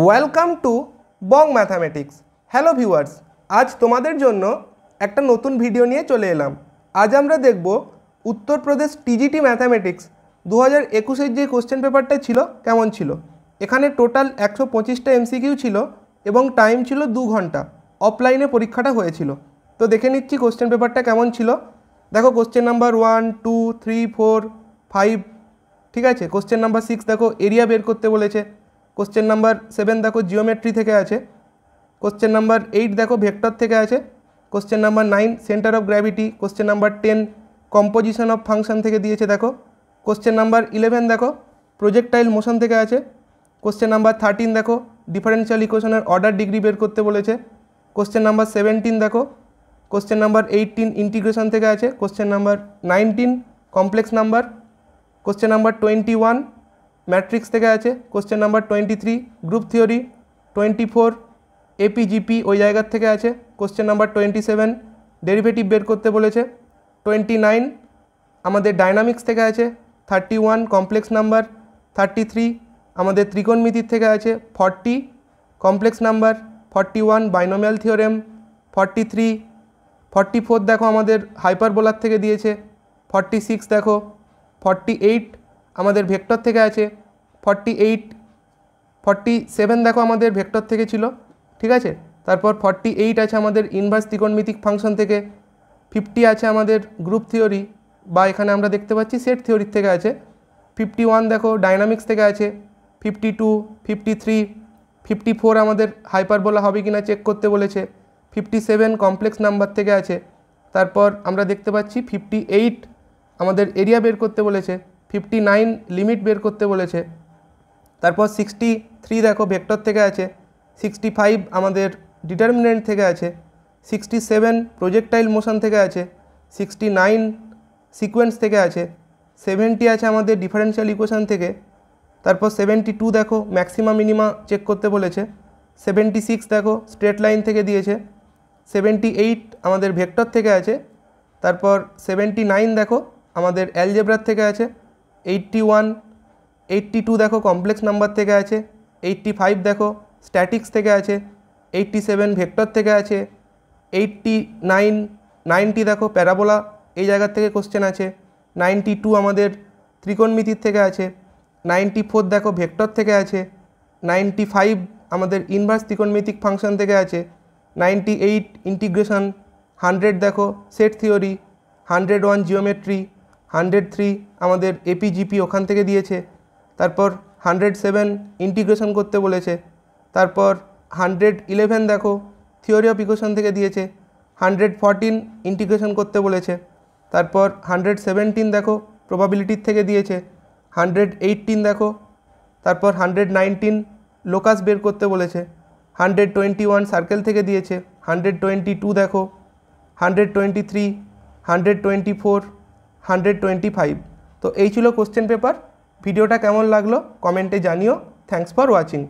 Welcome to Bong mathematics. Hello viewers, আজ তোমাদের জন্য একটা নতুন ভিডিও নিয়ে চলে এলাম। আজ আমরা দেখব উত্তরপ্রদেশ টিজিটি ম্যাথামেটিক্স 2021-এর যে কোশ্চেন পেপারটা ছিল কেমন ছিল। এখানে টোটাল 125টা এমসিকিউ ছিল এবং টাইম ছিল 2 ঘন্টা। অফলাইনে পরীক্ষাটা হয়েছিল। তো দেখে নিচ্ছি কোশ্চেন পেপারটা কেমন ছিল। দেখো কোশ্চেন নাম্বার 1, 2, 3, 4, 5, ঠিক আছে। কোশ্চেন নাম্বার 6 দেখো এরিয়া বের করতে বলেছে। কোশ্চেন নাম্বার 7 দেখো জিওমেট্রি থেকে আছে। কোশ্চেন নাম্বার 8 দেখো ভেক্টর থেকে আছে। Question number 9 centre of gravity. Question number 10 composition of function থেকে দিয়েছে দেখো। কোশ্চেন নাম্বার 11 দেখো প্রজেক্টাইল মোশন থেকে আছে। কোশ্চেন নাম্বার 13 দেখো ডিফারেনশিয়াল ইকুয়েশনের অর্ডার ডিগ্রি বের করতে বলেছে। কোশ্চেন নাম্বার 17 দেখো। কোশ্চেন নাম্বার 18 ইন্টিগ্রেশন থেকে আছে। Question number 19 complex number. Question number 21 matrix থেকে আছে। Question number 23 group theory. 24 এপিজিপি ওই জায়গার থেকে আছে। কোশ্চেন নাম্বার 27 ডেরিভেটিভ বের করতে বলেছে। 29 আমাদের ডায়নামিক্স থেকে আছে। 31 কমপ্লেক্স নাম্বার। 33 আমাদের ত্রিকোণমিতির থেকে আছে। 40 কমপ্লেক্স নাম্বার। 41 binomial theorem. 44 দেখো আমাদের হাইপারবোলার থেকে দিয়েছে। 46 দেখো 48 আমাদের ভেক্টর থেকে আছে। 47 দেখো আমাদের ভেক্টর থেকে ছিল, ঠিক আছে। তারপর 48 আছে আমাদের ইনভার্স ত্রিকোণমিতিক ফাংশন থেকে। 50 আছে আমাদের গ্রুপ থিওরি বা এখানে আমরা দেখতে পাচ্ছি সেট থিওরির থেকে আছে। 51 দেখো ডায়নামিক্স থেকে আছে। 52, 53, 54 আমাদের হাইপারবোলা হবে কিনা চেক করতে বলেছে। 57 কমপ্লেক্স নাম্বার থেকে আছে। তারপর আমরা দেখতে পাচ্ছি 58 আমাদের এরিয়া বের করতে বলেছে। 59 লিমিট বের করতে বলেছে। তারপর 63 দেখো ভেক্টর থেকে আছে। 65 আমাদের ডিটারমিনেন্ট থেকে আছে। 67 প্রজেক্টাইল মোশন থেকে আছে। 69 সিকোয়েন্স থেকে আছে। 70 আছে আমাদের ডিফারেনশিয়াল ইকুয়েশন থেকে। তারপর 72 দেখো ম্যাক্সিমা মিনিমা চেক করতে বলেছে। 76 দেখো স্ট্রেট লাইন থেকে দিয়েছে। 78 আমাদের ভেক্টর থেকে আছে। তারপর 79 দেখো আমাদের অ্যালজেব্রার থেকে আছে। 81, 82 দেখো কমপ্লেক্স নাম্বার থেকে আছে। 85 দেখো স্ট্যাটিক্স থেকে আছে। 87 ভেক্টর থেকে আছে। 89, 90 দেখো প্যারাবোলা এই জায়গার থেকে কোশ্চেন আছে। 92 আমাদের ত্রিকোণমিতির থেকে আছে। 94 দেখো ভেক্টর থেকে আছে। 95 আমাদের ইনভার্স ত্রিকোণমিতিক ফাংশন থেকে আছে। 98 ইন্টিগ্রেশন। 100 দেখো সেট থিওরি। 101 জিওমেট্রি। 103 আমাদের এপিজিপি ওখান থেকে দিয়েছে। তারপর 107 ইন্টিগ্রেশন করতে বলেছে। তারপর 111 দেখো থিওরি অফ ইকুয়েশন থেকে দিয়েছে। 114 ইন্টিগ্রেশন করতে বলেছে। তারপর 117 দেখো প্রবাবিলিটির থেকে দিয়েছে। 118 দেখো। তারপর 119 লোকাস বের করতে বলেছে। 121 সার্কেল থেকে দিয়েছে। 122 দেখো। 123, 124, 125। তো এই ছিল কোশ্চেন পেপার। ভিডিওটা কেমন লাগলো কমেন্টে জানিও। Thanks for watching.